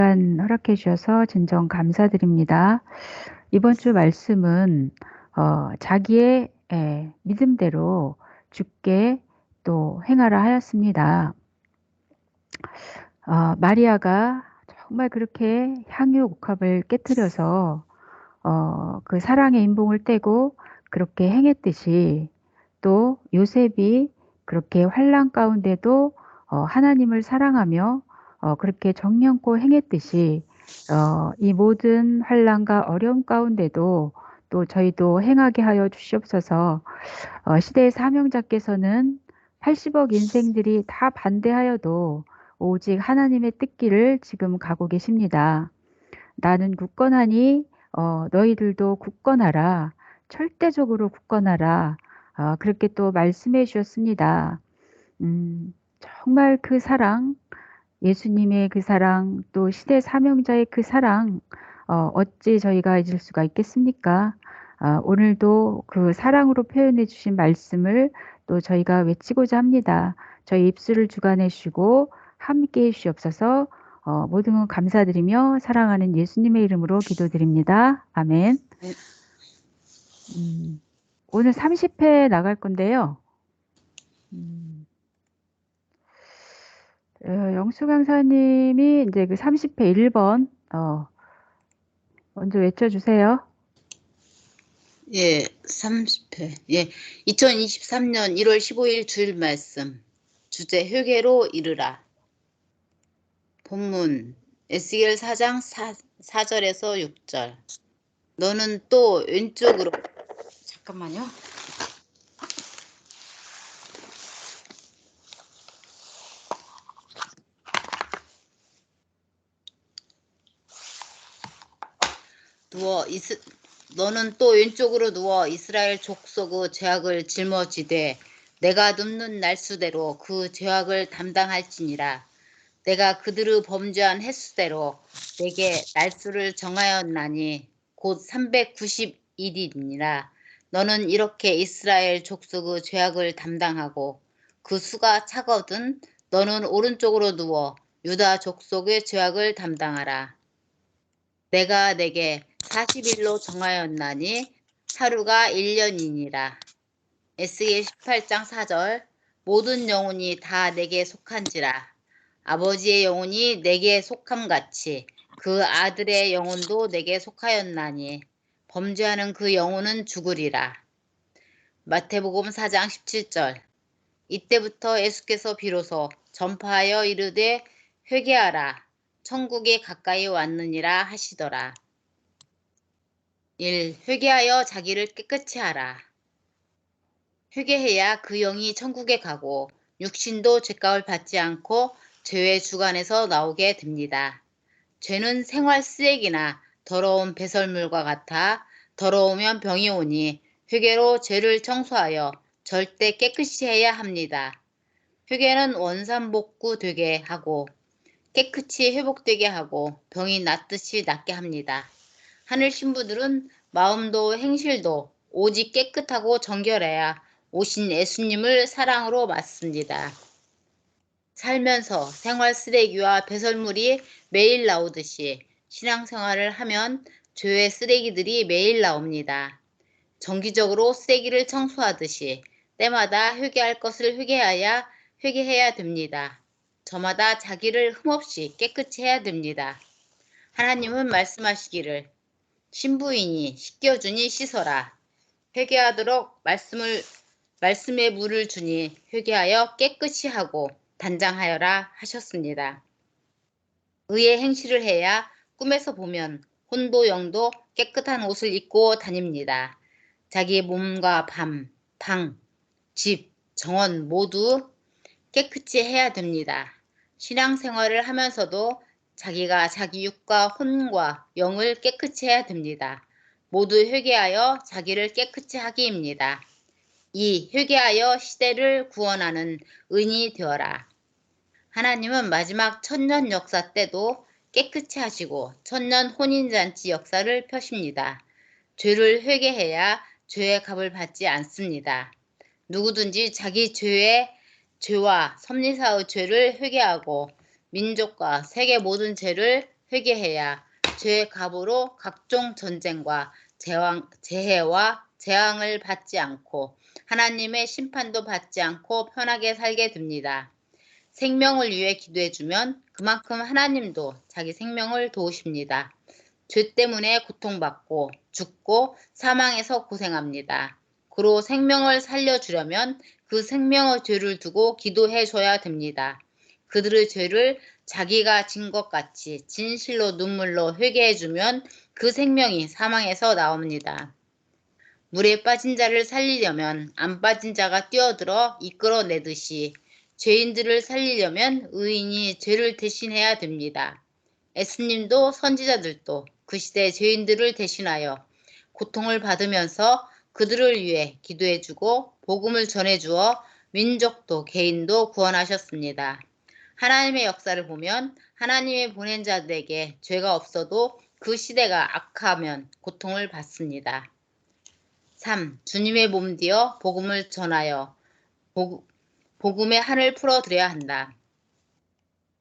시간 허락해 주셔서 진정 감사드립니다. 이번 주 말씀은 자기의 믿음대로 주께 또 행하라 하였습니다. 마리아가 정말 그렇게 향유 옥합을 깨뜨려서 그 사랑의 인봉을 떼고 그렇게 행했듯이 또 요셉이 그렇게 환난 가운데도 하나님을 사랑하며 그렇게 정령코 행했듯이 이 모든 환난과 어려움 가운데도 또 저희도 행하게 하여 주시옵소서. 시대의 사명자께서는 80억 인생들이 다 반대하여도 오직 하나님의 뜻길을 지금 가고 계십니다. 나는 굳건하니 너희들도 굳건하라. 절대적으로 굳건하라. 그렇게 또 말씀해 주셨습니다. 정말 그 사랑, 예수님의 그 사랑, 또 시대 사명자의 그 사랑, 어찌 저희가 잊을 수가 있겠습니까? 오늘도 그 사랑으로 표현해 주신 말씀을 또 저희가 외치고자 합니다. 저희 입술을 주관해 주시고 함께 해 주시옵소서. 모든 것 감사드리며 사랑하는 예수님의 이름으로 기도드립니다. 아멘. 오늘 30회 나갈 건데요. 영수 강사님이 이제 그 30회 1번 먼저 외쳐주세요. 예, 30회. 예, 2023년 1월 15일 주일 말씀. 주제 회개로 이르라. 본문 에스겔 4장 4절에서 6절. 너는 또 왼쪽으로 잠깐만요. 너는 또 왼쪽으로 누워 이스라엘 족속의 죄악을 짊어지되 내가 눕는 날수대로 그 죄악을 담당할지니라. 내가 그들의 범죄한 횟수대로 내게 날수를 정하였나니 곧 390일이니라. 너는 이렇게 이스라엘 족속의 죄악을 담당하고 그 수가 차거든 너는 오른쪽으로 누워 유다 족속의 죄악을 담당하라. 내가 내게 40일로 정하였나니 하루가 1년이니라. 에스겔 18장 4절. 모든 영혼이 다 내게 속한지라. 아버지의 영혼이 내게 속함같이 그 아들의 영혼도 내게 속하였나니 범죄하는 그 영혼은 죽으리라. 마태복음 4장 17절. 이때부터 예수께서 비로소 전파하여 이르되 회개하라. 천국에 가까이 왔느니라 하시더라. 1. 회개하여 자기를 깨끗이 하라. 회개해야 그 영이 천국에 가고 육신도 죄값을 받지 않고 죄의 주관에서 나오게 됩니다. 죄는 생활 쓰레기나 더러운 배설물과 같아 더러우면 병이 오니 회개로 죄를 청소하여 절대 깨끗이 해야 합니다. 회개는 원산복구 되게 하고 깨끗이 회복되게 하고 병이 낫듯이 낫게 합니다. 하늘 신부들은 마음도 행실도 오직 깨끗하고 정결해야 오신 예수님을 사랑으로 맞습니다. 살면서 생활 쓰레기와 배설물이 매일 나오듯이 신앙생활을 하면 죄의 쓰레기들이 매일 나옵니다. 정기적으로 쓰레기를 청소하듯이 때마다 회개할 것을 회개해야 됩니다. 저마다 자기를 흠없이 깨끗이 해야 됩니다. 하나님은 말씀하시기를 신부이니 씻겨주니 씻어라. 회개하도록 말씀의 물을 주니 회개하여 깨끗이 하고 단장하여라 하셨습니다. 의의 행실을 해야 꿈에서 보면 혼도 영도 깨끗한 옷을 입고 다닙니다. 자기 몸과 방, 집, 정원 모두 깨끗이 해야 됩니다. 신앙생활을 하면서도 자기가 자기 육과 혼과 영을 깨끗이 해야 됩니다. 모두 회개하여 자기를 깨끗이 하기입니다. 2. 회개하여 시대를 구원하는 의인이 되어라. 하나님은 마지막 천년 역사 때도 깨끗이 하시고 천년 혼인잔치 역사를 펴십니다. 죄를 회개해야 죄의 값을 받지 않습니다. 누구든지 자기 죄와 섭리사의 죄를 회개하고 민족과 세계 모든 죄를 회개해야 죄의 값으로 각종 전쟁과 재해와 재앙을 받지 않고 하나님의 심판도 받지 않고 편하게 살게 됩니다. 생명을 위해 기도해주면 그만큼 하나님도 자기 생명을 도우십니다. 죄 때문에 고통받고 죽고 사망해서 고생합니다. 그로 생명을 살려주려면 그 생명의 죄를 두고 기도해 줘야 됩니다. 그들의 죄를 자기가 진 것 같이 진실로 눈물로 회개해 주면 그 생명이 사망에서 나옵니다. 물에 빠진 자를 살리려면 안 빠진 자가 뛰어들어 이끌어내듯이 죄인들을 살리려면 의인이 죄를 대신해야 됩니다. 예수님도 선지자들도 그 시대 죄인들을 대신하여 고통을 받으면서 그들을 위해 기도해주고 복음을 전해주어 민족도 개인도 구원하셨습니다. 하나님의 역사를 보면 하나님의 보낸 자들에게 죄가 없어도 그 시대가 악하면 고통을 받습니다. 3. 주님의 몸 되어 복음을 전하여 복음의 한을 풀어드려야 한다.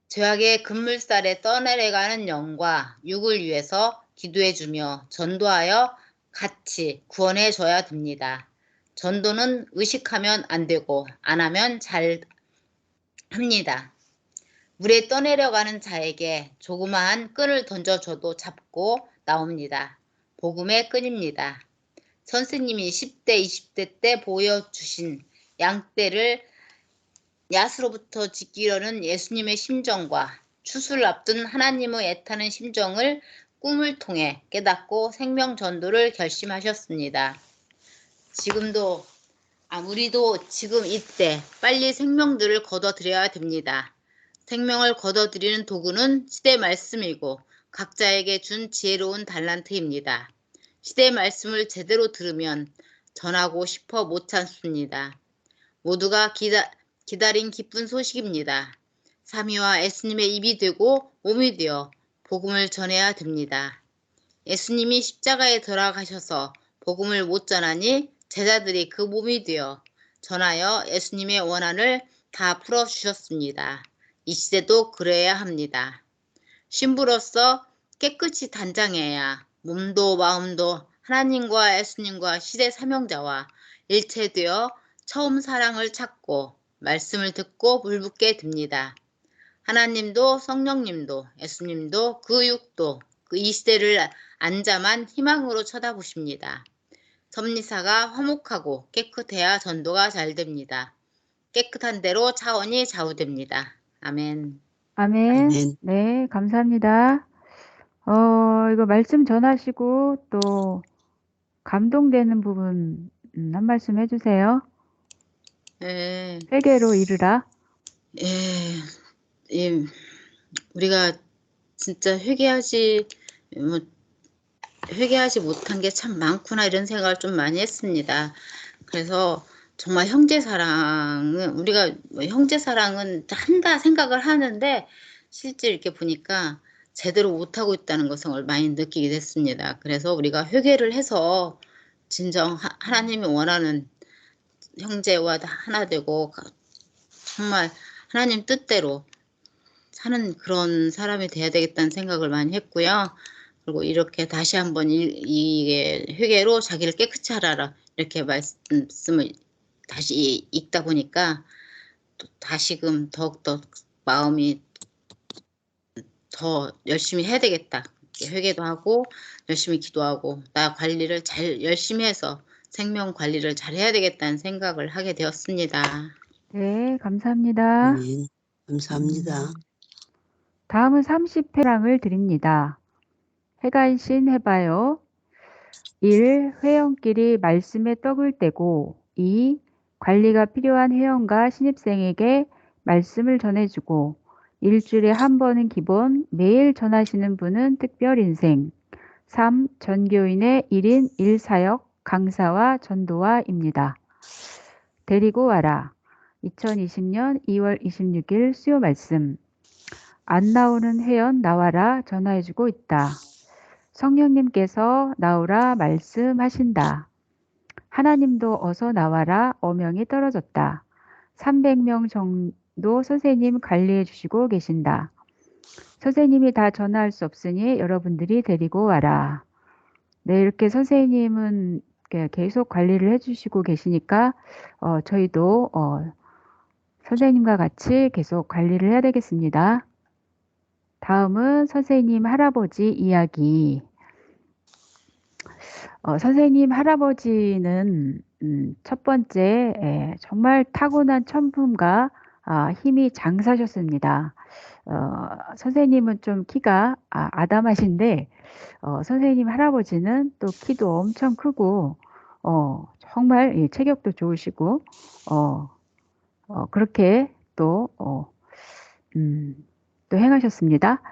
죄악의 급물살에 떠내려가는 영과 육을 위해서 기도해주며 전도하여 같이 구원해줘야 됩니다. 전도는 의식하면 안 되고 안 하면 잘 합니다. 물에 떠내려가는 자에게 조그마한 끈을 던져줘도 잡고 나옵니다. 복음의 끈입니다. 선생님이 10대, 20대 때 보여주신 양떼를 야수로부터 지키려는 예수님의 심정과 추수를 앞둔 하나님의 애타는 심정을 꿈을 통해 깨닫고 생명 전도를 결심하셨습니다. 우리도 지금 이때 빨리 생명들을 거둬들여야 됩니다. 생명을 거둬들이는 도구는 시대 말씀이고 각자에게 준 지혜로운 달란트입니다. 시대 말씀을 제대로 들으면 전하고 싶어 못 참습니다. 모두가 기다린 기쁜 소식입니다. 삼위와 예수님의 입이 되고 몸이 되어 복음을 전해야 됩니다. 예수님이 십자가에 돌아가셔서 복음을 못 전하니 제자들이 그 몸이 되어 전하여 예수님의 원한을 다 풀어주셨습니다. 이 시대도 그래야 합니다. 신부로서 깨끗이 단장해야 몸도 마음도 하나님과 예수님과 시대 사명자와 일체되어 처음 사랑을 찾고 말씀을 듣고 불붙게 됩니다. 하나님도 성령님도 예수님도 그 육도 그 이 시대를 안잠한 희망으로 쳐다보십니다. 섭리사가 화목하고 깨끗해야 전도가 잘 됩니다. 깨끗한 대로 차원이 좌우됩니다. 아멘. 아멘. 아멘. 네, 감사합니다. 이거 말씀 전하시고 또 감동되는 부분 한 말씀 해주세요. 예, 회개로 이르라. 우리가 진짜 회개하지 못한 게 참 많구나 이런 생각을 좀 많이 했습니다. 그래서 정말 우리가 형제 사랑은 한다 생각을 하는데 실제 이렇게 보니까 제대로 못하고 있다는 것을 많이 느끼게 됐습니다. 그래서 우리가 회개를 해서 진정 하나님이 원하는 형제와 하나 되고 정말 하나님 뜻대로 사는 그런 사람이 돼야 되겠다는 생각을 많이 했고요. 그리고 이렇게 다시 한번 이게 회개로 자기를 깨끗이 하라라 이렇게 말씀을 다시 읽다 보니까 또 다시금 더욱더 마음이 더 열심히 해야 되겠다. 회개도 하고 열심히 기도하고 나 관리를 잘 열심히 해서 생명 관리를 잘 해야 되겠다는 생각을 하게 되었습니다. 네, 감사합니다. 아멘. 감사합니다. 다음은 30회랑을 드립니다. 해간신 해봐요. 1. 회원끼리 말씀에 떡을 떼고 2. 관리가 필요한 회원과 신입생에게 말씀을 전해주고 일주일에 한 번은 기본, 매일 전하시는 분은 특별 인생. 3. 전교인의 1인 1사역, 강사와 전도와입니다. 데리고 와라. 2020년 2월 26일 수요 말씀. 안 나오는 회원 나와라 전화해주고 있다. 성령님께서 나오라 말씀하신다. 하나님도 어서 나와라 어명이 떨어졌다. 300명 정도 선생님 관리해 주시고 계신다. 선생님이 다 전화할 수 없으니 여러분들이 데리고 와라. 네, 이렇게 선생님은 계속 관리를 해주시고 계시니까 저희도 선생님과 같이 계속 관리를 해야 되겠습니다. 다음은 선생님 할아버지 이야기. 선생님 할아버지는 첫 번째 정말 타고난 천품과 힘이 장사셨습니다. 선생님은 좀 키가 아담하신데 선생님 할아버지는 또 키도 엄청 크고 정말 체격도 좋으시고 그렇게 또 행하셨습니다.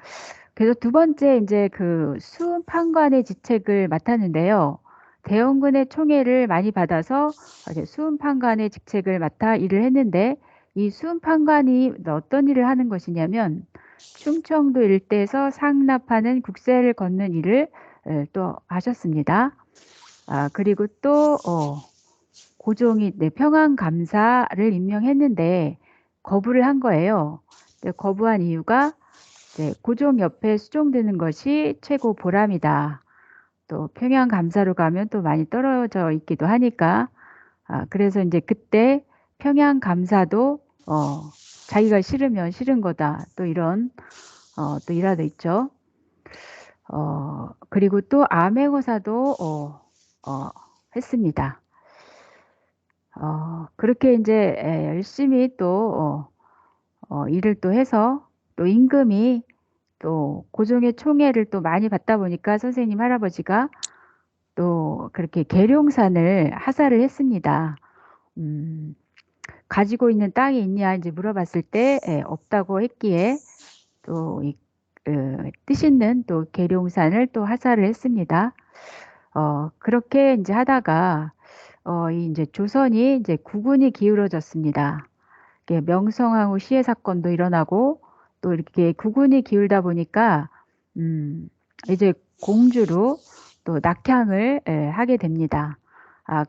그래서 두 번째 이제 그 수훈판관의 직책을 맡았는데요. 대원군의 총애를 많이 받아서 이제 수훈판관의 직책을 맡아 일을 했는데 이 수훈판관이 어떤 일을 하는 것이냐면 충청도 일대에서 상납하는 국세를 걷는 일을 또 하셨습니다. 그리고 또 고종이 평안감사를 임명했는데 거부를 한 거예요. 거부한 이유가 고종 옆에 수종드는 것이 최고 보람이다. 또 평양감사로 가면 또 많이 떨어져 있기도 하니까 그래서 이제 그때 평양감사도 자기가 싫으면 싫은 거다. 또 이런 또 일화도 있죠. 그리고 또 암행어사도 했습니다. 그렇게 이제 열심히 또 일을 또 해서 또 임금이 또 고종의 총애를 또 많이 받다 보니까 선생님 할아버지가 또 그렇게 계룡산을 하사를 했습니다. 가지고 있는 땅이 있냐 이제 물어봤을 때 없다고 했기에 또 뜻있는 또 계룡산을 또 하사를 했습니다. 그렇게 이제 하다가 이제 조선이 이제 국운이 기울어졌습니다. 명성황후 시해 사건도 일어나고 또 이렇게 국운이 기울다 보니까 이제 공주로 또 낙향을 하게 됩니다.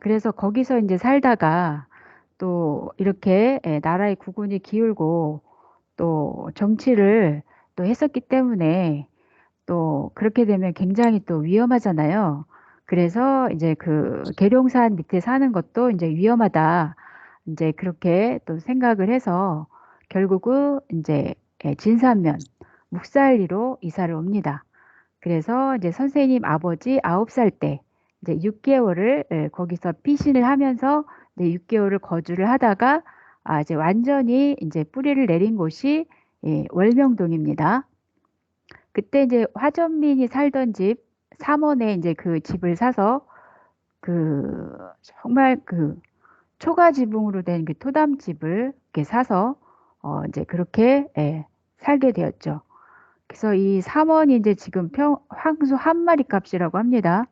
그래서 거기서 이제 살다가 또 이렇게 나라의 국운이 기울고 또 정치를 또 했었기 때문에 또 그렇게 되면 굉장히 또 위험하잖아요. 그래서 이제 그 계룡산 밑에 사는 것도 이제 위험하다. 이제 그렇게 또 생각을 해서 결국은 이제 진산면 묵살리로 이사를 옵니다. 그래서 이제 선생님 아버지 9살 때 이제 6개월을 거기서 피신을 하면서 이제 6개월을 거주를 하다가 이제 완전히 이제 뿌리를 내린 곳이 월명동입니다. 그때 이제 화전민이 살던 집 삼원에 이제 그 집을 사서 그 정말 그 초가 지붕으로 된 그 토담집을 이렇게 사서 이제 그렇게 살게 되었죠. 그래서 이 삼원이 이제 지금 황소 한 마리 값이라고 합니다.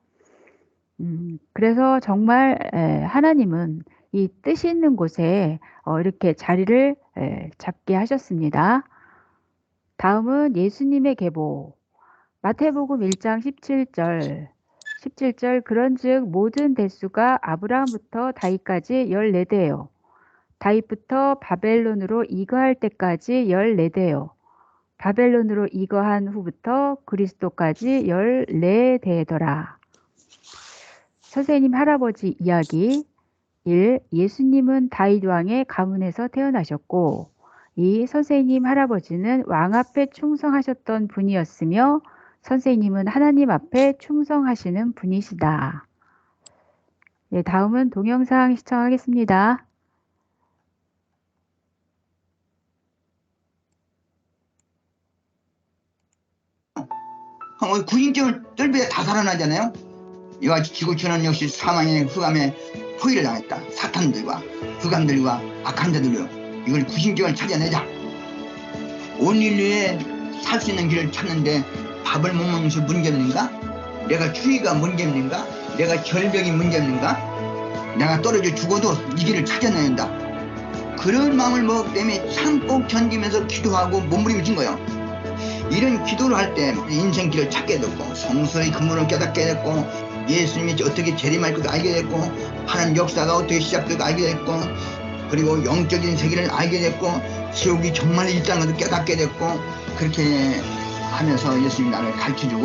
그래서 정말 하나님은 이 뜻 있는 곳에 이렇게 자리를 잡게 하셨습니다. 다음은 예수님의 계보. 마태복음 1장 17절 그런즉 모든 대수가 아브라함부터 다윗까지 14대요. 다윗부터 바벨론으로 이거할 때까지 14대요. 바벨론으로 이거한 후부터 그리스도까지 14대더라. 선생님 할아버지 이야기 1. 예수님은 다윗 왕의 가문에서 태어나셨고 2. 선생님 할아버지는 왕 앞에 충성하셨던 분이었으며 선생님은 하나님 앞에 충성하시는 분이시다. 네, 다음은 동영상 시청하겠습니다. 구인격을 뜰비에 다 살아나잖아요. 이와 지구촌은 역시 사망의 흑암에 포위를 당했다. 사탄들과 흑암들과 악한 자들로 이걸 구신격을 찾아내자. 온 인류에 살 수 있는 길을 찾는데 밥을 못 먹는 것이 문제입니까? 내가 추위가 문제입니까? 내가 결벽이 문제입니까? 내가 떨어져 죽어도 이 길을 찾아내야 한다. 그런 마음을 먹기 때문에 참고 견디면서 기도하고 몸부림친 거예요. 이런 기도를 할 때 인생길을 찾게 됐고 성서의 근본을 깨닫게 됐고 예수님이 어떻게 재림할 것을 알게 됐고 하나님 역사가 어떻게 시작될까 알게 됐고 그리고 영적인 세계를 알게 됐고 지옥이 정말 있다는 것을 깨닫게 됐고 그렇게 하면서 예수님이 나를 가르쳐주고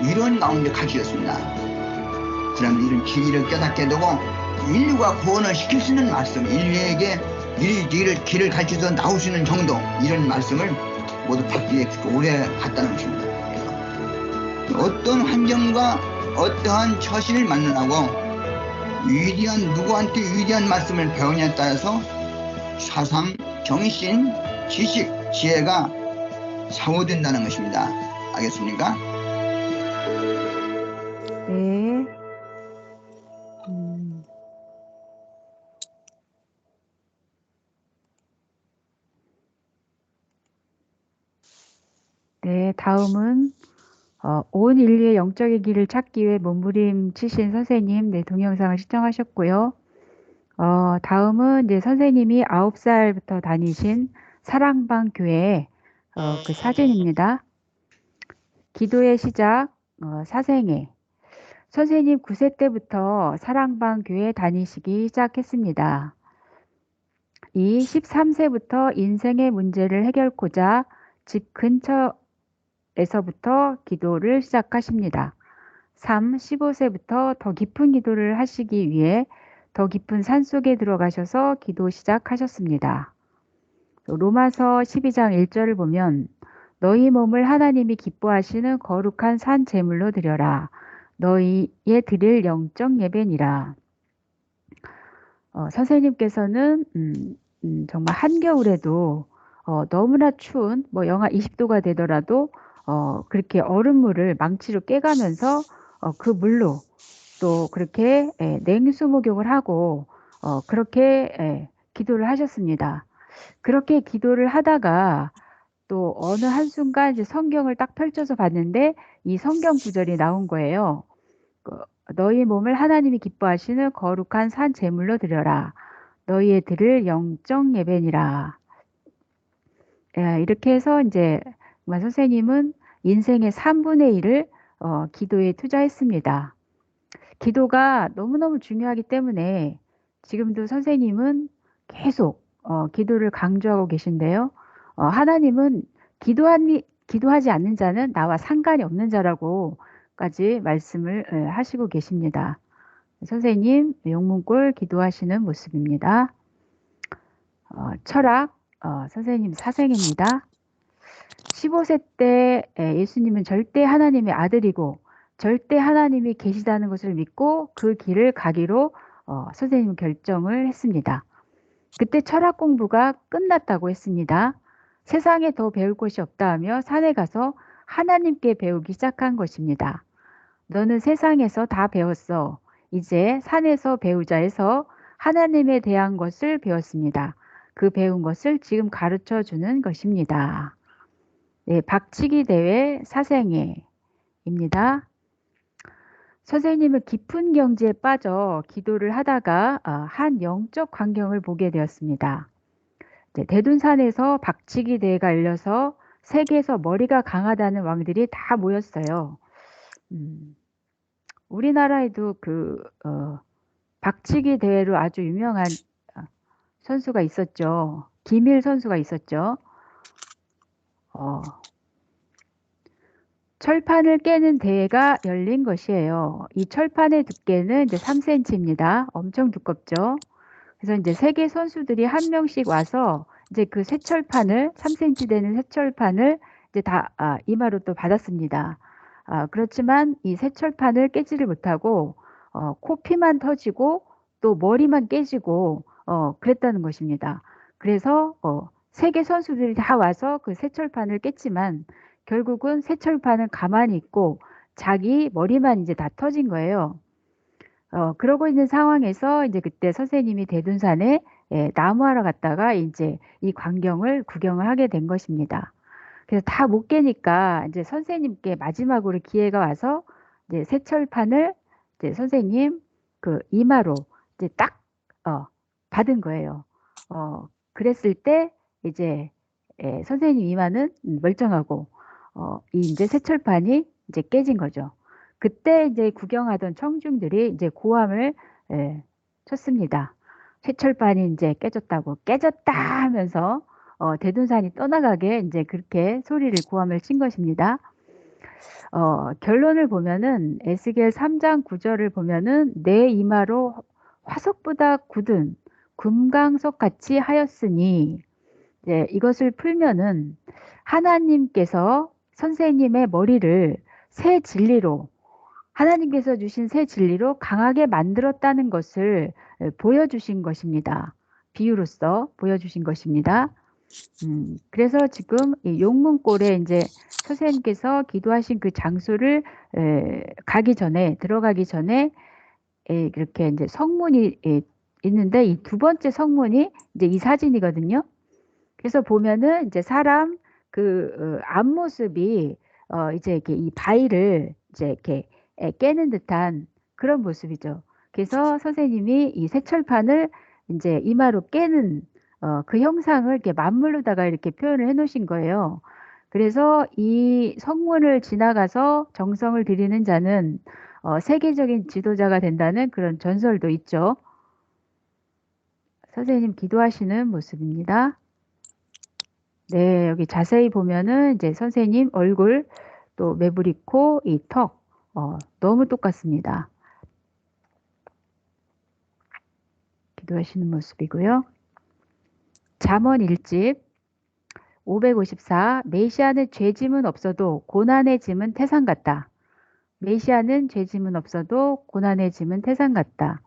이런 가운데 가르쳐줬습니다. 그러면 이런 진리를 깨닫게 되고 인류가 구원을 시킬 수 있는 말씀, 인류에게 길을 가르쳐서 나올 수 있는 정도, 이런 말씀을 모두 받기에 오래 갔다는 것입니다. 어떤 환경과 어떠한 처신을 만나고 누구한테 위대한 말씀을 배우냐에 따라서 사상, 정신, 지식, 지혜가 상호된다는 것입니다. 알겠습니까? 네. 네, 다음은 온 인류의 영적의 길을 찾기 위해 몸부림치신 선생님, 네, 동영상을 시청하셨고요. 다음은 이제 선생님이 9살부터 다니신 사랑방 교회 그 사진입니다. 기도의 시작, 사생애. 선생님 9세 때부터 사랑방 교회 다니시기 시작했습니다. 이 13세부터 인생의 문제를 해결코자 집 근처에서부터 기도를 시작하십니다. 15세부터 더 깊은 기도를 하시기 위해 더 깊은 산속에 들어가셔서 기도 시작하셨습니다. 로마서 12장 1절을 보면 너희 몸을 하나님이 기뻐하시는 거룩한 산 제물로 드려라. 너희의 드릴 영적 예배니라. 선생님께서는 정말 한겨울에도 너무나 추운 영하 20도가 되더라도 그렇게 얼음물을 망치로 깨가면서 그 물로 또 그렇게 냉수 목욕을 하고 그렇게 기도를 하셨습니다. 그렇게 기도를 하다가 또 어느 한순간 이제 성경을 딱 펼쳐서 봤는데 이 성경 구절이 나온 거예요. 너희 몸을 하나님이 기뻐하시는 거룩한 산 제물로 드려라. 너희의 드릴 영적 예배니라. 이렇게 해서 이제 선생님은 인생의 3분의 1을 기도에 투자했습니다. 기도가 너무너무 중요하기 때문에 지금도 선생님은 계속 기도를 강조하고 계신데요. 하나님은 기도하지 않는 자는 나와 상관이 없는 자라고까지 말씀을 하시고 계십니다. 선생님 용문골 기도하시는 모습입니다. 철학 선생님 사생입니다. 15세 때 예수님은 절대 하나님의 아들이고 절대 하나님이 계시다는 것을 믿고 그 길을 가기로 선생님 결정을 했습니다. 그때 철학 공부가 끝났다고 했습니다. 세상에 더 배울 것이 없다 하며 산에 가서 하나님께 배우기 시작한 것입니다. 너는 세상에서 다 배웠어. 이제 산에서 배우자 해서 하나님에 대한 것을 배웠습니다. 그 배운 것을 지금 가르쳐 주는 것입니다. 네, 박치기 대회 사생애입니다. 선생님은 깊은 경지에 빠져 기도를 하다가 한 영적 광경을 보게 되었습니다. 대둔산에서 박치기 대회가 열려서 세계에서 머리가 강하다는 왕들이 다 모였어요. 우리나라에도 그 박치기 대회로 아주 유명한 선수가 있었죠. 김일 선수가 있었죠. 철판을 깨는 대회가 열린 것이에요. 이 철판의 두께는 이제 3cm입니다. 엄청 두껍죠. 그래서 이제 세계 선수들이 한 명씩 와서 이제 그 쇠철판을 3cm 되는 쇠철판을 이제 다 이마로 또 받았습니다. 그렇지만 이 쇠철판을 깨지를 못하고 코피만 터지고 또 머리만 깨지고 그랬다는 것입니다. 그래서 세계 선수들이 다 와서 그 쇠철판을 깼지만 결국은 쇠철판은 가만히 있고 자기 머리만 이제 다 터진 거예요. 그러고 있는 상황에서 이제 그때 선생님이 대둔산에 나무하러 갔다가 이제 이 광경을 구경을 하게 된 것입니다. 그래서 다 못 깨니까 이제 선생님께 마지막으로 기회가 와서 이제 쇠철판을 이제 선생님 그 이마로 이제 딱 받은 거예요. 그랬을 때 이제 선생님 이마는 멀쩡하고 이제 쇠철판이 이제 깨진 거죠. 그때 이제 구경하던 청중들이 이제 고함을 쳤습니다. 쇠철판이 이제 깨졌다 하면서 대둔산이 떠나가게 이제 그렇게 소리를 고함을 친 것입니다. 결론을 보면은 에스겔 3장 9절을 보면은 내 이마로 화석보다 굳은 금강석 같이 하였으니 이제 이것을 풀면은 하나님께서 선생님의 머리를 새 진리로 하나님께서 주신 새 진리로 강하게 만들었다는 것을 보여주신 것입니다. 비유로서 보여주신 것입니다. 그래서 지금 이 용문골에 이제 선생님께서 기도하신 그 장소를 가기 전에 들어가기 전에 이렇게 이제 성문이 있는데 이 두 번째 성문이 이제 이 사진이거든요. 그래서 보면은 이제 사람 그 앞모습이 이제 이렇게 이 바위를 이제 이렇게 깨는 듯한 그런 모습이죠. 그래서 선생님이 이 색철판을 이제 이마로 깨는 그 형상을 이렇게 맞물로다가 이렇게 표현을 해 놓으신 거예요. 그래서 이 성문을 지나가서 정성을 들이는 자는 세계적인 지도자가 된다는 그런 전설도 있죠. 선생님 기도하시는 모습입니다. 네, 여기 자세히 보면은 이제 선생님 얼굴 또 매부리 코, 이 턱, 너무 똑같습니다. 기도하시는 모습이고요. 잠언 1집 554 메시아는 죄짐은 없어도 고난의 짐은 태산 같다. 메시아는 죄짐은 없어도 고난의 짐은 태산 같다.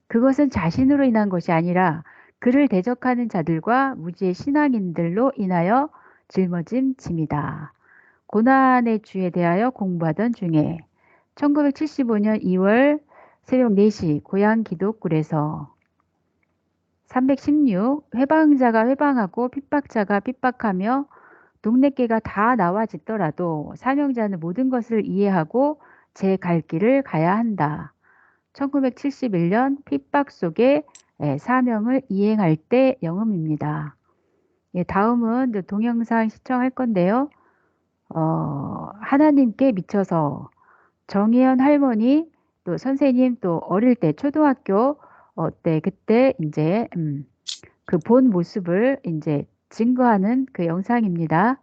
그것은 자신으로 인한 것이 아니라 그를 대적하는 자들과 무지의 신앙인들로 인하여 짊어진 짐이다. 고난의 주에 대하여 공부하던 중에 1975년 2월 새벽 4시 고향 기도굴에서 316 회방자가 회방하고 핍박자가 핍박하며 동네개가 다 나와짓더라도 사명자는 모든 것을 이해하고 제 갈 길을 가야 한다. 1971년 핍박 속에 사명을 이행할 때 영음입니다. 예, 다음은 이제 동영상 시청할 건데요. 하나님께 미쳐서 정혜연 할머니 또 선생님 또 어릴 때 초등학교 때 그때 이제 그 본 모습을 이제 증거하는 그 영상입니다.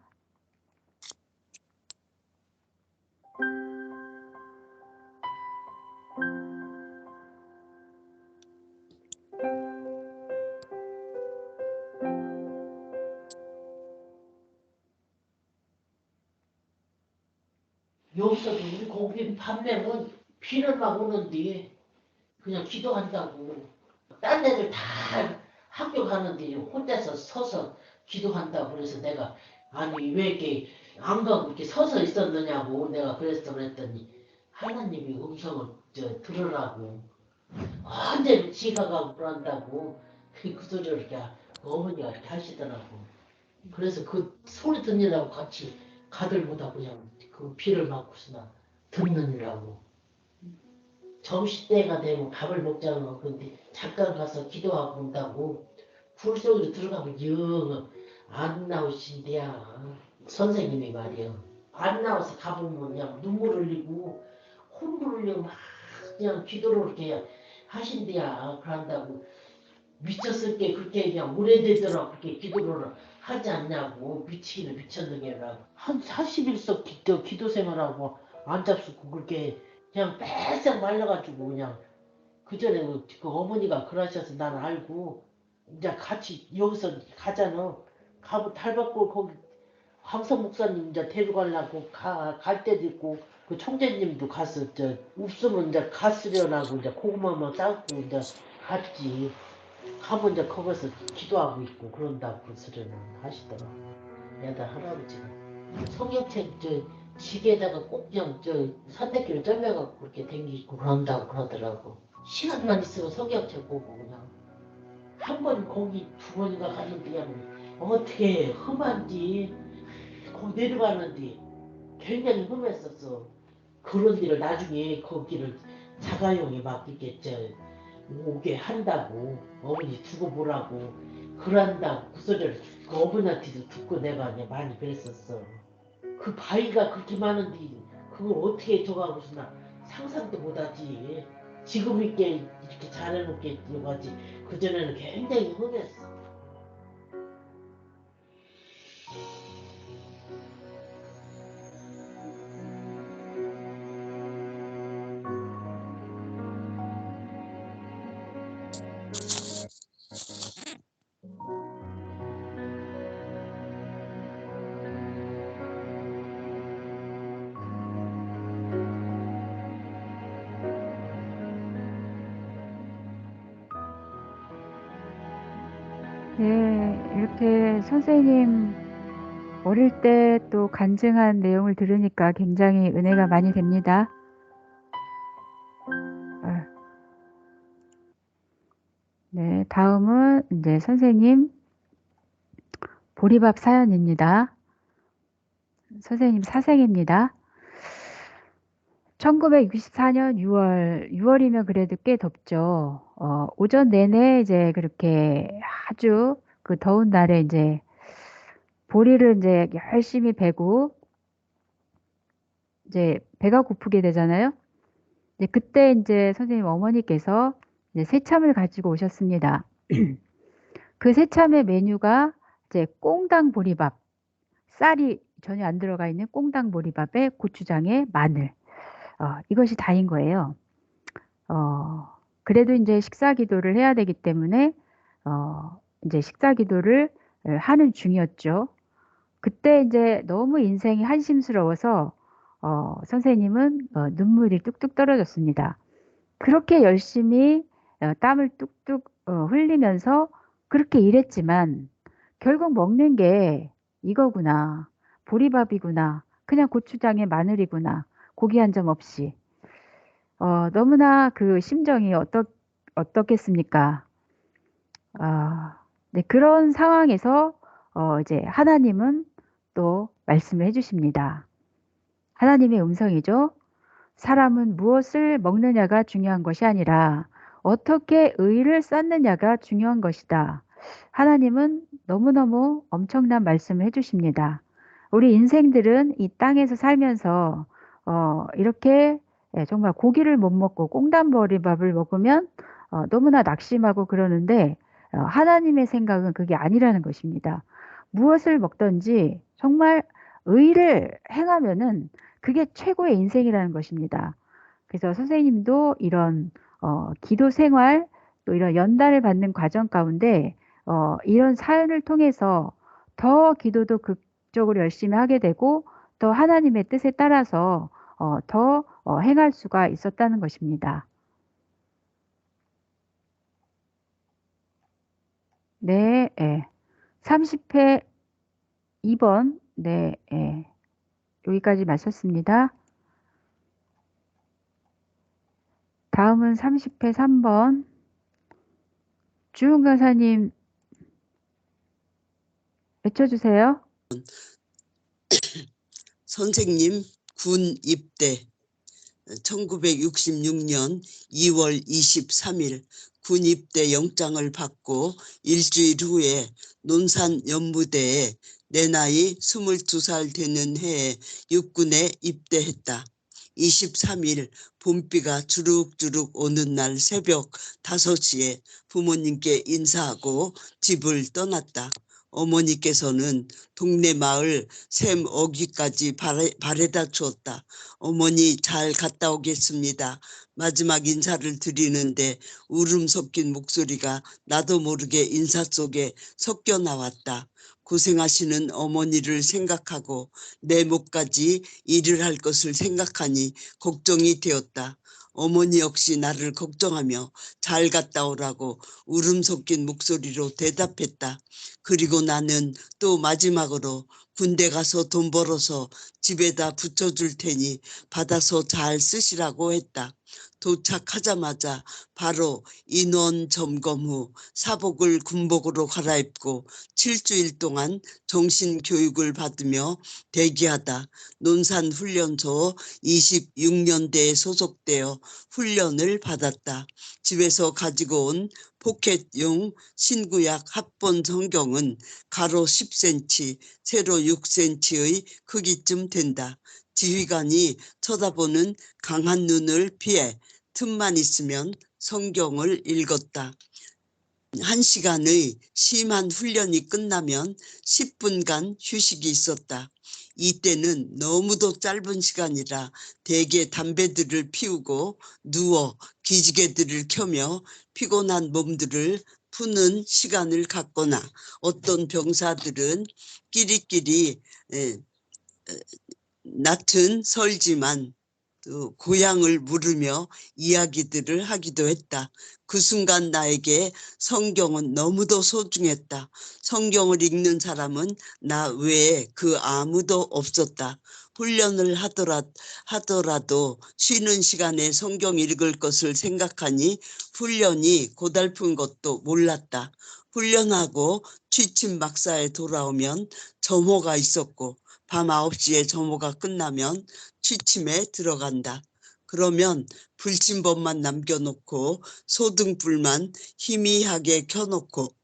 여기서도 우리 거기 밤에면 비는 막 오는데 그냥 기도한다고. 딴 애들 다 학교 가는데 혼자서 서서 기도한다고. 그래서 내가 아니 왜 이렇게 안 가고 이렇게 서서 있었느냐고 내가 그랬더니 하나님이 음성을 들으라고 언제 지가 가고 그런다고 그 소리를 이렇게 어머니가 이렇게 하시더라고. 그래서 그 소리 듣느라고 같이 가들보다 그냥 그 비를 맞고서나 듣느니라고. 점심때가 되면 밥을 먹자고. 근데 잠깐 가서 기도하고 온다고. 굴 속으로 들어가면 영 안 나오신대야. 선생님이 말이야. 안 나와서 가보면 그냥 눈물 흘리고 콧물 흘리고 막 그냥 기도를 이렇게 하신대야. 그런다고. 미쳤을 게 그렇게 그냥 오래되도록 그렇게 기도를 하지 않냐고. 미치기는 미쳤느냐라고. 한 41석 기도 생활하고 안 잡수고 그렇게 그냥 빼싹 말라가지고 그냥 그전에 그 어머니가 그러셔서 나는 알고 이제 같이 여기서 가잖아. 가고 달받고 거기 황성 목사님 이제 데려가려고 갈 때도 있고 그 총재님도 가서 없으면 이제 갔으려나고 이제 고구마만 따고 이제 갔지. 가면 이제 거기서 기도하고 있고 그런다고 그 소리는 하시더라. 애들 할아버지가 성경책 지게에다가 꼭 그냥 산대기를 점여갖고 그렇게 댕기고 그런다고 그러더라고. 시간만 있으면 성경책 보고 그냥 한 번 거기 두 번인가 갔는데 그냥 어떻게 험한지 거기 내려가는데 굉장히 험했었어. 그런 일을 나중에 거기를 자가용이 막 이렇게 오게 한다고 어머니 두고 보라고 그런다고 그 소리를 그 어머니한테도 듣고 내가 많이 그랬었어. 그 바위가 그렇게 많은데 그걸 어떻게 저가고서 나 상상도 못하지. 지금 이렇게 잘해놓게 하지. 그전에는 굉장히 험했어. 네, 이렇게 선생님 어릴 때 또 간증한 내용을 들으니까 굉장히 은혜가 많이 됩니다. 아, 네, 다음은 이제 선생님 보리밥 사연입니다. 선생님 사생입니다. 1964년 6월이면 그래도 꽤 덥죠. 오전 내내 이제 그렇게 아주 그 더운 날에 이제 보리를 이제 열심히 베고 이제 배가 고프게 되잖아요. 이제 그때 이제 선생님 어머니께서 이제 새참을 가지고 오셨습니다. 그 새참의 메뉴가 이제 꽁당 보리밥, 쌀이 전혀 안 들어가 있는 꽁당 보리밥에 고추장에 마늘, 이것이 다인 거예요. 그래도 이제 식사 기도를 해야 되기 때문에 이제 식사 기도를 하는 중이었죠. 그때 이제 너무 인생이 한심스러워서 선생님은 눈물이 뚝뚝 떨어졌습니다. 그렇게 열심히 땀을 뚝뚝 흘리면서 그렇게 일했지만 결국 먹는 게 이거구나. 보리밥이구나. 그냥 고추장에 마늘이구나. 고기 한 점 없이. 너무나 그 심정이 어떻겠습니까? 네, 그런 상황에서 이제 하나님은 또 말씀을 해주십니다. 하나님의 음성이죠. 사람은 무엇을 먹느냐가 중요한 것이 아니라 어떻게 의를 쌓느냐가 중요한 것이다. 하나님은 너무너무 엄청난 말씀을 해주십니다. 우리 인생들은 이 땅에서 살면서 이렇게 정말 고기를 못 먹고 꽁단머리밥을 먹으면 너무나 낙심하고 그러는데 하나님의 생각은 그게 아니라는 것입니다. 무엇을 먹든지 정말 의를 행하면은 그게 최고의 인생이라는 것입니다. 그래서 선생님도 이런 기도 생활 또 이런 연단을 받는 과정 가운데 이런 사연을 통해서 더 기도도 극적으로 열심히 하게 되고 더 하나님의 뜻에 따라서 더 행할 수가 있었다는 것입니다. 네, 30회 2번, 네, 여기까지 마쳤습니다. 다음은 30회 3번. 주은 강사님, 외쳐주세요. 선생님 군 입대 1966년 2월 23일 군 입대 영장을 받고 일주일 후에 논산 연무대에 내 나이 22살 되는 해에 육군에 입대했다. 23일 봄비가 주룩주룩 오는 날 새벽 5시에 부모님께 인사하고 집을 떠났다. 어머니께서는 동네 마을 샘 어귀까지 바래다 주었다. 어머니 잘 갔다 오겠습니다. 마지막 인사를 드리는데 울음 섞인 목소리가 나도 모르게 인사 속에 섞여 나왔다. 고생하시는 어머니를 생각하고 내 목까지 일을 할 것을 생각하니 걱정이 되었다. 어머니 역시 나를 걱정하며 잘 갔다 오라고 울음 섞인 목소리로 대답했다. 그리고 나는 또 마지막으로 군대 가서 돈 벌어서 집에다 붙여줄 테니 받아서 잘 쓰시라고 했다. 도착하자마자 바로 인원 점검 후 사복을 군복으로 갈아입고 7주일 동안 정신교육을 받으며 대기하다 논산훈련소 26년대에 소속되어 훈련을 받았다. 집에서 가지고 온 포켓용 신구약 합본 성경은 가로 10cm, 세로 6cm의 크기쯤 된다. 지휘관이 쳐다보는 강한 눈을 피해 틈만 있으면 성경을 읽었다. 1시간의 심한 훈련이 끝나면 10분간 휴식이 있었다. 이때는 너무도 짧은 시간이라 대개 담배들을 피우고 누워 기지개들을 켜며 피곤한 몸들을 푸는 시간을 갖거나 어떤 병사들은 끼리끼리 낯은 설지만 고향을 물으며 이야기들을 하기도 했다. 그 순간 나에게 성경은 너무도 소중했다. 성경을 읽는 사람은 나 외에 그 아무도 없었다. 훈련을 하더라도 쉬는 시간에 성경 읽을 것을 생각하니 훈련이 고달픈 것도 몰랐다. 훈련하고 취침 막사에 돌아오면 점호가 있었고 밤 9시에 점호가 끝나면 취침에 들어간다. 그러면 불침번만 남겨놓고 소등불만 희미하게 켜놓고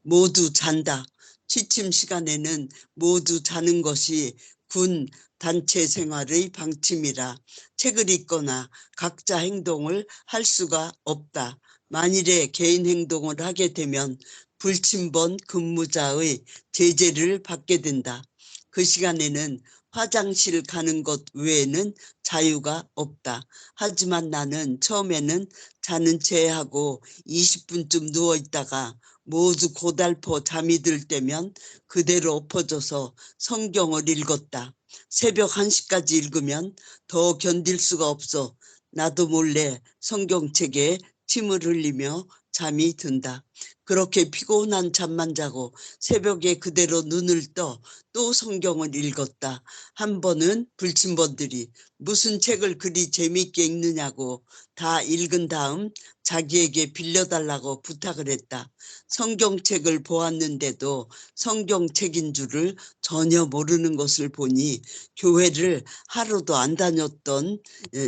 모두 잔다. 취침 시간에는 모두 자는 것이 군 단체 생활의 방침이라 책을 읽거나 각자 행동을 할 수가 없다. 만일에 개인 행동을 하게 되면 불침번 근무자의 제재를 받게 된다. 그 시간에는 화장실 가는 것 외에는 자유가 없다. 하지만 나는 처음에는 자는 채 하고 20분쯤 누워있다가 모두 고달퍼 잠이 들 때면 그대로 엎어져서 성경을 읽었다. 새벽 1시까지 읽으면 더 견딜 수가 없어 나도 몰래 성경책에 침을 흘리며 잠이 든다. 그렇게 피곤한 잠만 자고 새벽에 그대로 눈을 떠 또 성경을 읽었다. 한 번은 불침번들이 무슨 책을 그리 재미있게 읽느냐고 다 읽은 다음 자기에게 빌려달라고 부탁을 했다. 성경책을 보았는데도 성경책인 줄을 전혀 모르는 것을 보니 교회를 하루도 안 다녔던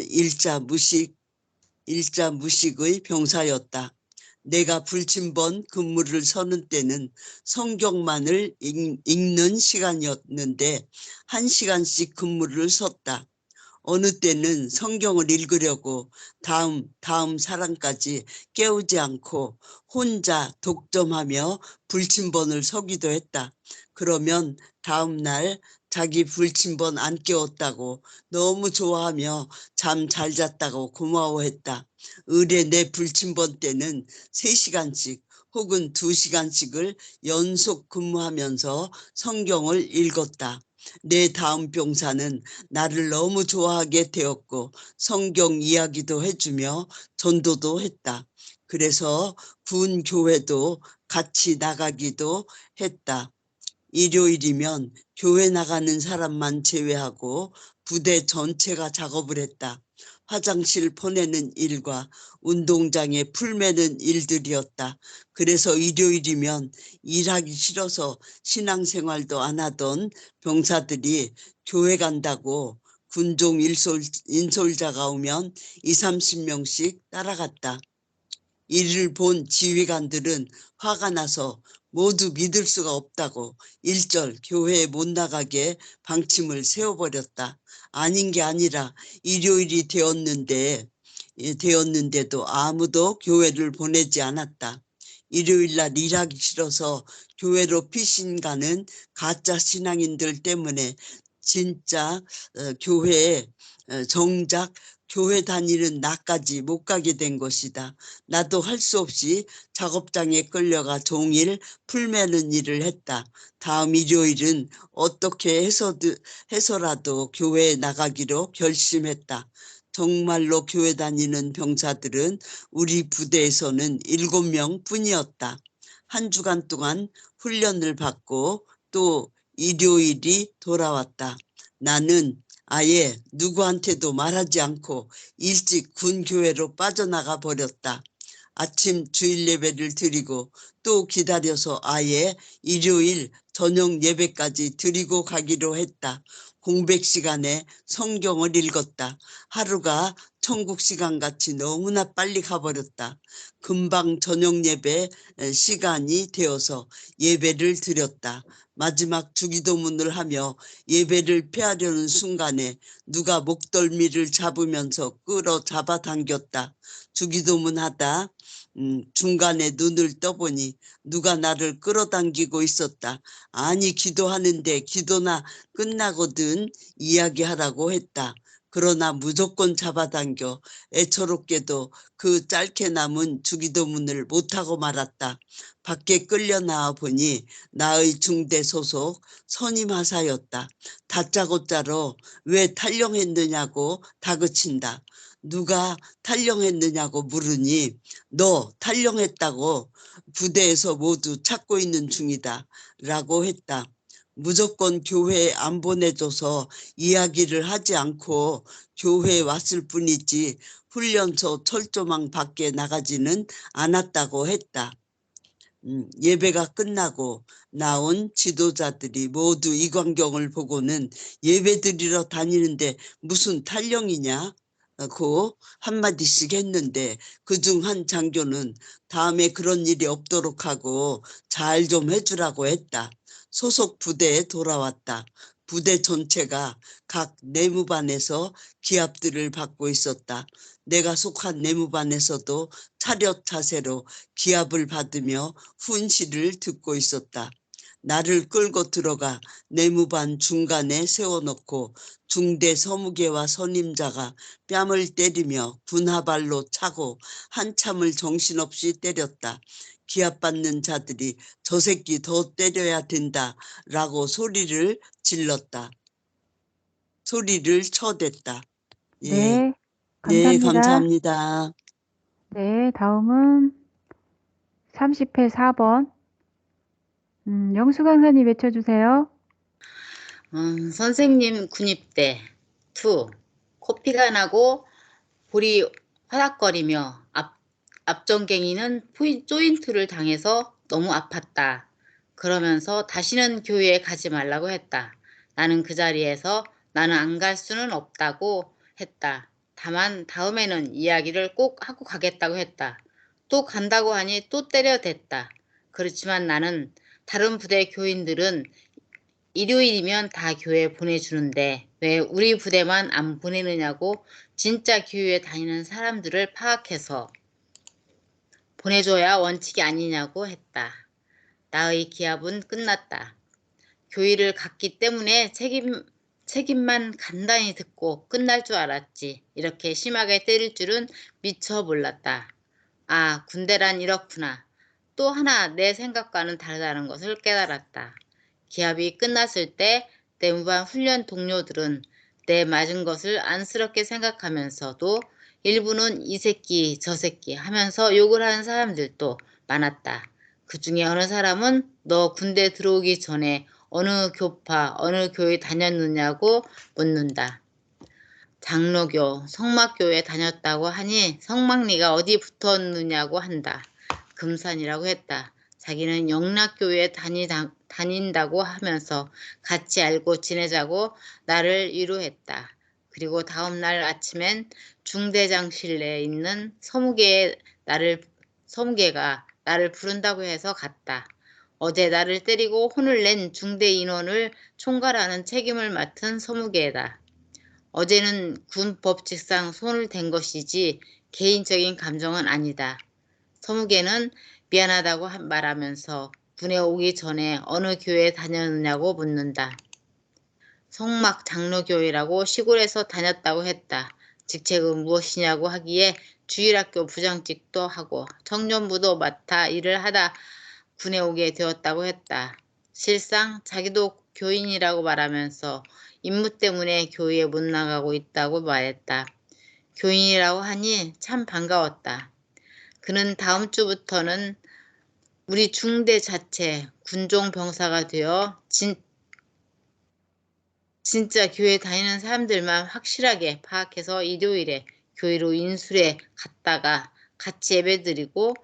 일자 무식의 병사였다. 내가 불침번 근무를 서는 때는 성경만을 읽는 시간이었는데 1시간씩 근무를 섰다. 어느 때는 성경을 읽으려고 다음 사람까지 깨우지 않고 혼자 독점하며 불침번을 서기도 했다. 그러면 다음 날 자기 불침번 안 깨웠다고 너무 좋아하며 잠 잘 잤다고 고마워했다. 의뢰 내 불침번 때는 3시간씩 혹은 2시간씩을 연속 근무하면서 성경을 읽었다. 내 다음 병사는 나를 너무 좋아하게 되었고 성경 이야기도 해주며 전도도 했다. 그래서 군 교회도 같이 나가기도 했다. 일요일이면 교회 나가는 사람만 제외하고 부대 전체가 작업을 했다. 화장실 보내는 일과 운동장에 풀 매는 일들이었다. 그래서 일요일이면 일하기 싫어서 신앙생활도 안 하던 병사들이 교회 간다고 군종 인솔자가 오면 20-30명씩 따라갔다. 이를 본 지휘관들은 화가 나서 모두 믿을 수가 없다고 일절 교회에 못 나가게 방침을 세워버렸다. 아닌 게 아니라 일요일이 되었는데도 아무도 교회를 보내지 않았다. 일요일날 일하기 싫어서 교회로 피신 가는 가짜 신앙인들 때문에 진짜 교회에 정작 교회 다니는 나까지 못 가게 된 것이다. 나도 할 수 없이 작업장에 끌려가 종일 풀 매는 일을 했다. 다음 일요일은 어떻게 해서라도 교회에 나가기로 결심했다. 정말로 교회 다니는 병사들은 우리 부대에서는 7명 뿐이었다. 1주간 동안 훈련을 받고 또 일요일이 돌아왔다. 나는 아예 누구한테도 말하지 않고 일찍 군교회로 빠져나가 버렸다. 아침 주일 예배를 드리고 또 기다려서 아예 일요일 저녁 예배까지 드리고 가기로 했다. 공백 시간에 성경을 읽었다. 하루가 천국 시간같이 너무나 빨리 가버렸다. 금방 저녁 예배 시간이 되어서 예배를 드렸다. 마지막 주기도문을 하며 예배를 폐하려는 순간에 누가 목덜미를 잡으면서 끌어 잡아당겼다. 주기도문 하다 중간에 눈을 떠보니 누가 나를 끌어당기고 있었다. 아니 기도하는데 기도나 끝나거든 이야기하라고 했다. 그러나 무조건 잡아당겨 애처롭게도 그 짧게 남은 주기도문을 못하고 말았다. 밖에 끌려 나와 보니 나의 중대 소속 선임하사였다. 다짜고짜로 왜 탈영했느냐고 다그친다. 누가 탈영했느냐고 물으니 너 탈영했다고 부대에서 모두 찾고 있는 중이다 라고 했다. 무조건 교회에 안 보내줘서 이야기를 하지 않고 교회에 왔을 뿐이지 훈련소 철조망 밖에 나가지는 않았다고 했다. 예배가 끝나고 나온 지도자들이 모두 이 광경을 보고는 예배 드리러 다니는데 무슨 탈영이냐? 고 한마디씩 했는데 그중 한 장교는 다음에 그런 일이 없도록 하고 잘 좀 해주라고 했다. 소속 부대에 돌아왔다. 부대 전체가 각 내무반에서 기합들을 받고 있었다. 내가 속한 내무반에서도 차렷 자세로 기합을 받으며 훈시를 듣고 있었다. 나를 끌고 들어가 내무반 중간에 세워놓고 중대 서무개와 선임자가 뺨을 때리며 군화발로 차고 한참을 정신없이 때렸다. 기합받는 자들이 저 새끼 더 때려야 된다라고 소리를 질렀다. 소리를 쳐댔다. 예, 네, 네, 감사합니다. 감사합니다. 네, 다음은 30회 4번. 영수 강사님 외쳐주세요. 선생님 군입대 2. 코피가 나고 볼이 화닥거리며 앞전갱이는 조인트를 당해서 너무 아팠다. 그러면서 다시는 교회에 가지 말라고 했다. 나는 그 자리에서 나는 안 갈 수는 없다고 했다. 다만 다음에는 이야기를 꼭 하고 가겠다고 했다. 또 간다고 하니 또 때려댔다. 그렇지만 나는 다른 부대 교인들은 일요일이면 다 교회 보내주는데 왜 우리 부대만 안 보내느냐고 진짜 교회에 다니는 사람들을 파악해서 보내줘야 원칙이 아니냐고 했다. 나의 기합은 끝났다. 교회를 갔기 때문에 책임만 간단히 듣고 끝날 줄 알았지. 이렇게 심하게 때릴 줄은 미처 몰랐다. 아, 군대란 이렇구나. 또 하나 내 생각과는 다르다는 것을 깨달았다. 기합이 끝났을 때 내무반 훈련 동료들은 내 맞은 것을 안쓰럽게 생각하면서도 일부는 이 새끼 저 새끼 하면서 욕을 하는 사람들도 많았다. 그 중에 어느 사람은 너 군대 들어오기 전에 어느 교파, 어느 교회 다녔느냐고 묻는다. 장로교, 성막교에 다녔다고 하니 성막리가 어디 붙었느냐고 한다. 금산이라고 했다. 자기는 영락교회에 다닌다고 하면서 같이 알고 지내자고 나를 위로했다. 그리고 다음 날 아침엔 중대장실내에 있는 서무개가 나를 부른다고 해서 갔다. 어제 나를 때리고 혼을 낸 중대 인원을 총괄하는 책임을 맡은 서무개다. 어제는 군 법칙상 손을 댄 것이지 개인적인 감정은 아니다. 서무개는 미안하다고 말하면서 군에 오기 전에 어느 교회에 다녔느냐고 묻는다. 성막 장로교회라고 시골에서 다녔다고 했다. 직책은 무엇이냐고 하기에 주일학교 부장직도 하고 청년부도 맡아 일을 하다 군에 오게 되었다고 했다. 실상 자기도 교인이라고 말하면서 임무 때문에 교회에 못 나가고 있다고 말했다. 교인이라고 하니 참 반가웠다. 그는 다음 주부터는 우리 중대 자체 군종 병사가 되어 진짜 교회 다니는 사람들만 확실하게 파악해서 일요일에 교회로 인술에 갔다가 같이 예배드리고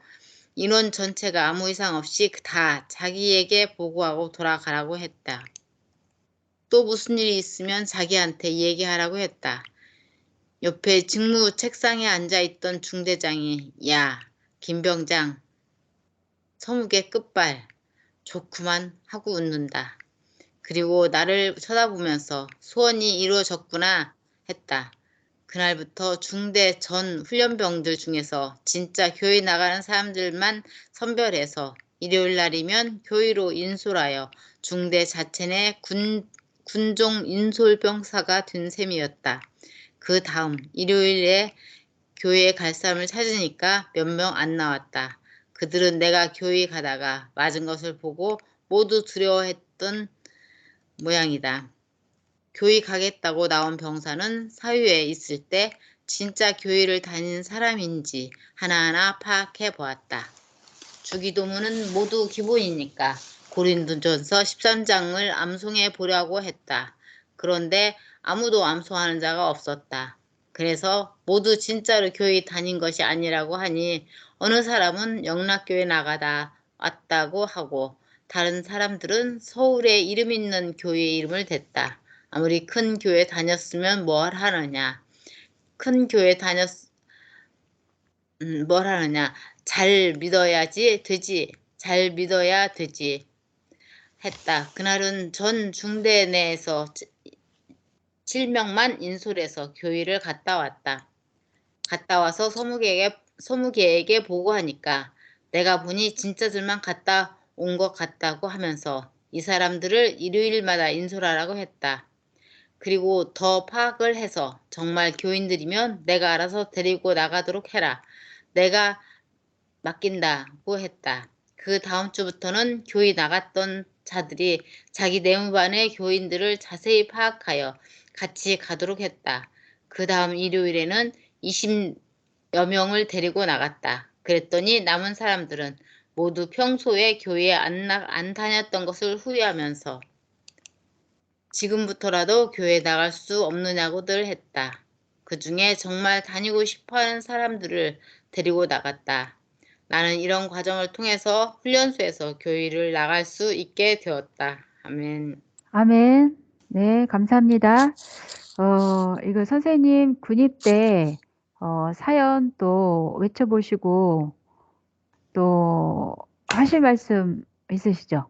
인원 전체가 아무 이상 없이 다 자기에게 보고하고 돌아가라고 했다. 또 무슨 일이 있으면 자기한테 얘기하라고 했다. 옆에 직무 책상에 앉아있던 중대장이 야, 김병장, 서무개 끝발 좋구만 하고 웃는다. 그리고 나를 쳐다보면서 소원이 이루어졌구나 했다. 그날부터 중대 전 훈련병들 중에서 진짜 교회 나가는 사람들만 선별해서 일요일 날이면 교회로 인솔하여 중대 자체 군종 인솔병사가 된 셈이었다. 그 다음 일요일에 교회에 갈 사람을 찾으니까 몇 명 안 나왔다. 그들은 내가 교회 가다가 맞은 것을 보고 모두 두려워했던 모양이다. 교회 가겠다고 나온 병사는 사유에 있을 때 진짜 교회를 다니는 사람인지 하나하나 파악해 보았다. 주기도문은 모두 기본이니까 고린도전서 13장을 암송해 보려고 했다. 그런데 아무도 암송하는 자가 없었다. 그래서 모두 진짜로 교회 다닌 것이 아니라고 하니 어느 사람은 영락교회 나가다 왔다고 하고 다른 사람들은 서울에 이름 있는 교회 이름을 댔다. 아무리 큰 교회 다녔으면 뭘 하느냐. 큰 교회 뭘 하느냐. 잘 믿어야지 되지. 잘 믿어야 되지. 했다. 그날은 전 중대 내에서 7명만 인솔해서 교회를 갔다 왔다. 갔다 와서 소무개에게 보고하니까 내가 보니 진짜들만 갔다 온 것 같다고 하면서 이 사람들을 일요일마다 인솔하라고 했다. 그리고 더 파악을 해서 정말 교인들이면 내가 알아서 데리고 나가도록 해라. 내가 맡긴다고 했다. 그 다음 주부터는 교회 나갔던 자들이 자기 내무반의 교인들을 자세히 파악하여 같이 가도록 했다. 그 다음 일요일에는 20여 명을 데리고 나갔다. 그랬더니 남은 사람들은 모두 평소에 교회에 안 다녔던 것을 후회하면서 지금부터라도 교회 나갈 수 없느냐고들 했다. 그 중에 정말 다니고 싶어하는 사람들을 데리고 나갔다. 나는 이런 과정을 통해서 훈련소에서 교회를 나갈 수 있게 되었다. 아멘. 아멘. 네, 감사합니다. 이거 선생님 군입 때 사연 또 외쳐보시고 또 하실 말씀 있으시죠?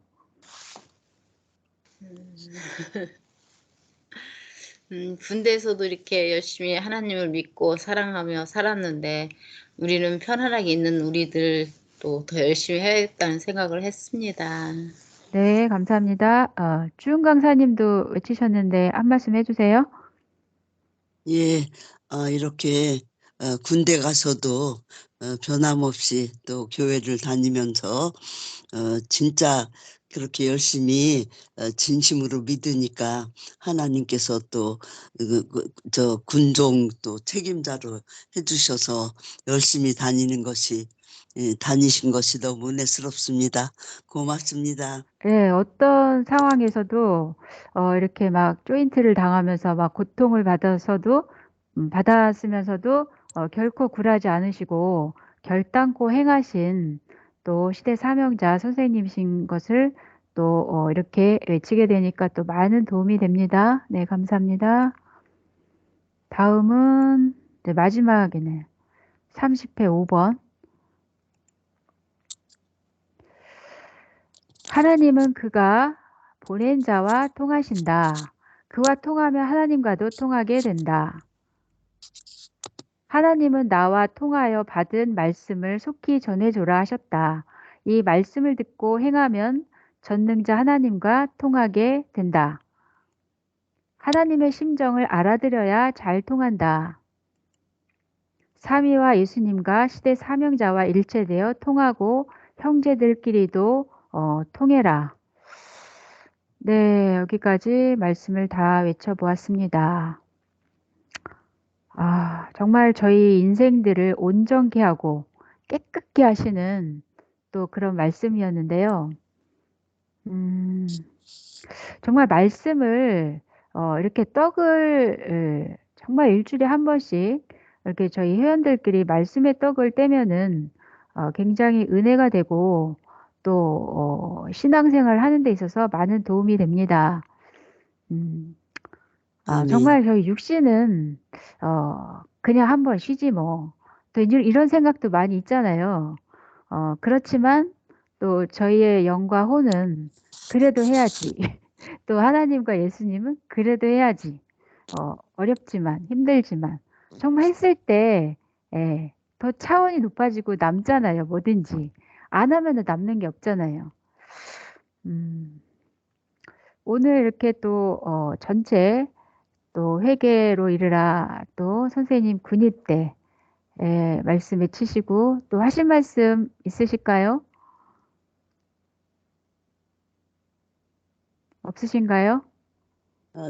군대에서도 이렇게 열심히 하나님을 믿고 사랑하며 살았는데 우리는 편안하게 있는 우리들도 더 열심히 해야겠다는 생각을 했습니다. 네, 감사합니다. 주은 강사님도 외치셨는데 한 말씀 해주세요. 예, 이렇게 군대 가서도 변함없이 또 교회를 다니면서 진짜 그렇게 열심히 진심으로 믿으니까 하나님께서 또 저 군종 또 책임자로 해주셔서 열심히 다니신 것이 너무 은혜스럽습니다. 고맙습니다. 네, 어떤 상황에서도 이렇게 막 조인트를 당하면서 막 고통을 받았으면서도 결코 굴하지 않으시고 결단코 행하신 또 시대 사명자 선생님이신 것을 또 이렇게 외치게 되니까 또 많은 도움이 됩니다. 네, 감사합니다. 다음은 네, 마지막에는 30회 5번. 하나님은 그가 보낸 자와 통하신다. 그와 통하면 하나님과도 통하게 된다. 하나님은 나와 통하여 받은 말씀을 속히 전해줘라 하셨다. 이 말씀을 듣고 행하면 전능자 하나님과 통하게 된다. 하나님의 심정을 알아들여야 잘 통한다. 삼위와 예수님과 시대 사명자와 일체되어 통하고 형제들끼리도 통해라. 네, 여기까지 말씀을 다 외쳐보았습니다. 정말 저희 인생들을 온전케 하고 깨끗게 하시는 또 그런 말씀이었는데요. 정말 말씀을 이렇게 떡을 정말 일주일에 한 번씩 이렇게 저희 회원들끼리 말씀의 떡을 떼면은 굉장히 은혜가 되고 또 신앙생활 하는 데 있어서 많은 도움이 됩니다. 아멘. 정말 저희 육신은 그냥 한번 쉬지 뭐. 또 이런 생각도 많이 있잖아요. 그렇지만 또 저희의 영과 혼은 그래도 해야지. 또 하나님과 예수님은 그래도 해야지. 어렵지만 힘들지만 정말 했을 때 예, 더 차원이 높아지고 남잖아요. 뭐든지. 안 하면은 남는 게 없잖아요. 음, 오늘 이렇게 또 전체 또 회개로 이르라 또 선생님 군입대 말씀해 치시고 또 하실 말씀 있으실까요? 없으신가요?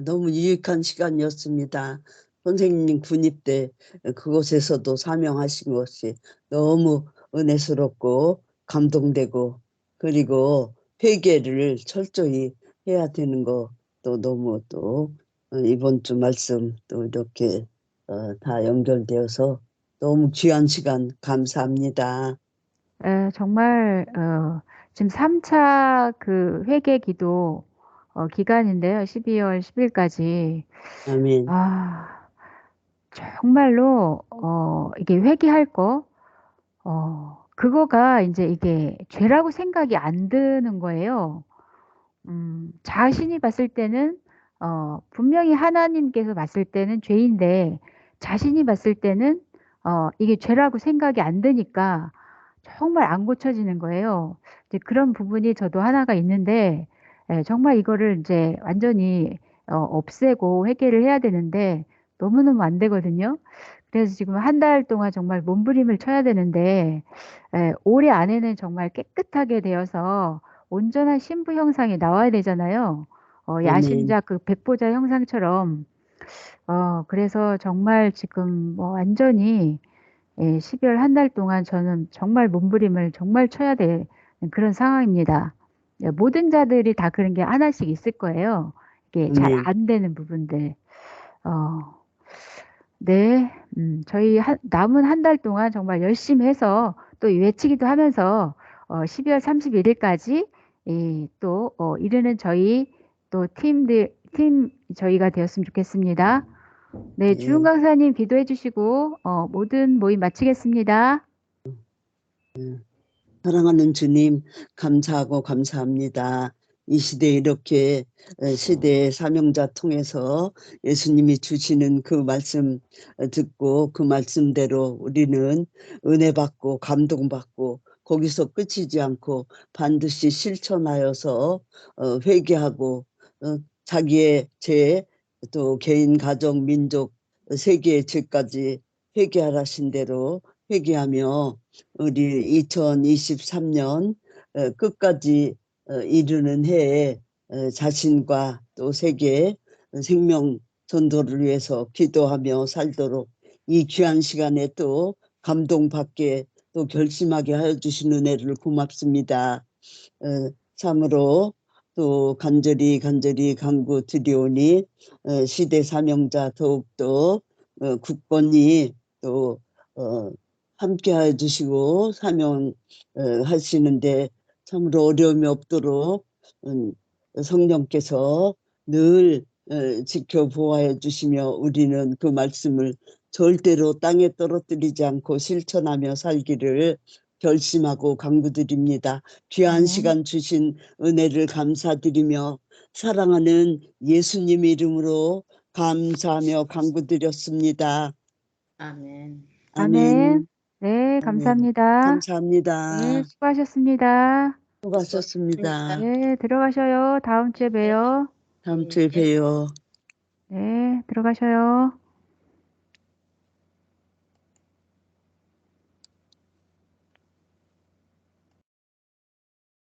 너무 유익한 시간이었습니다. 선생님 군입대 그곳에서도 사명하신 것이 너무 은혜스럽고 감동되고 그리고 회개를 철저히 해야 되는 것도 너무 또 이번 주 말씀 또 이렇게 다 연결되어서 너무 귀한 시간 감사합니다. 정말 지금 3차 그 회계 기도 기간인데요. 12월 10일까지. 아멘. 아, 정말로 이게 회개할 거 그거가 이제 이게 죄라고 생각이 안 드는 거예요. 자신이 봤을 때는 분명히 하나님께서 봤을 때는 죄인데 자신이 봤을 때는 이게 죄라고 생각이 안 드니까 정말 안 고쳐지는 거예요. 이제 그런 부분이 저도 하나가 있는데 정말 이거를 이제 완전히 없애고 해결을 해야 되는데 너무너무 안 되거든요. 그래서 지금 한 달 동안 정말 몸부림을 쳐야 되는데 올해 안에는 정말 깨끗하게 되어서 온전한 신부 형상이 나와야 되잖아요. 아멘. 야심작 그 백보자 형상처럼 그래서 정말 지금 뭐 완전히 12월 한 달 동안 저는 정말 몸부림을 정말 쳐야 되는 그런 상황입니다. 모든 자들이 다 그런 게 하나씩 있을 거예요. 이게 잘 아멘. 안 되는 부분들. 네, 저희 남은 한 달 동안 정말 열심히 해서 또 외치기도 하면서 12월 31일까지 또 이르는 저희 또 팀 저희가 되었으면 좋겠습니다. 네, 주은 예. 강사님 기도해 주시고 모든 모임 마치겠습니다. 사랑하는 주님, 감사하고 감사합니다. 이 시대에 이렇게 시대의 사명자 통해서 예수님이 주시는 그 말씀 듣고 그 말씀대로 우리는 은혜 받고 감동받고 거기서 끝이지 않고 반드시 실천하여서 회개하고 자기의 죄, 또 개인, 가정, 민족, 세계의 죄까지 회개하라신 대로 회개하며 우리 2023년 끝까지 이르는 해에 자신과 또 세계 생명 전도를 위해서 기도하며 살도록 이 귀한 시간에 또 감동받게 또 결심하게 하여 주신 은혜를 고맙습니다. 참으로 또 간절히 간구드리오니 시대 사명자 더욱더 굳건히 또 함께 해주시고 사명 하시는데 참으로 어려움이 없도록 성령께서 늘 지켜보아해 주시며 우리는 그 말씀을 절대로 땅에 떨어뜨리지 않고 실천하며 살기를 결심하고 간구드립니다. 귀한 아멘. 시간 주신 은혜를 감사드리며 사랑하는 예수님 이름으로 감사하며 간구드렸습니다. 아멘. 아멘. 아멘. 네, 아멘. 감사합니다. 네, 감사합니다. 수고하셨습니다. 수고하셨습니다. 네, 들어가셔요. 다음 주에 봬요. 다음 주에 봬요. 네, 들어가셔요.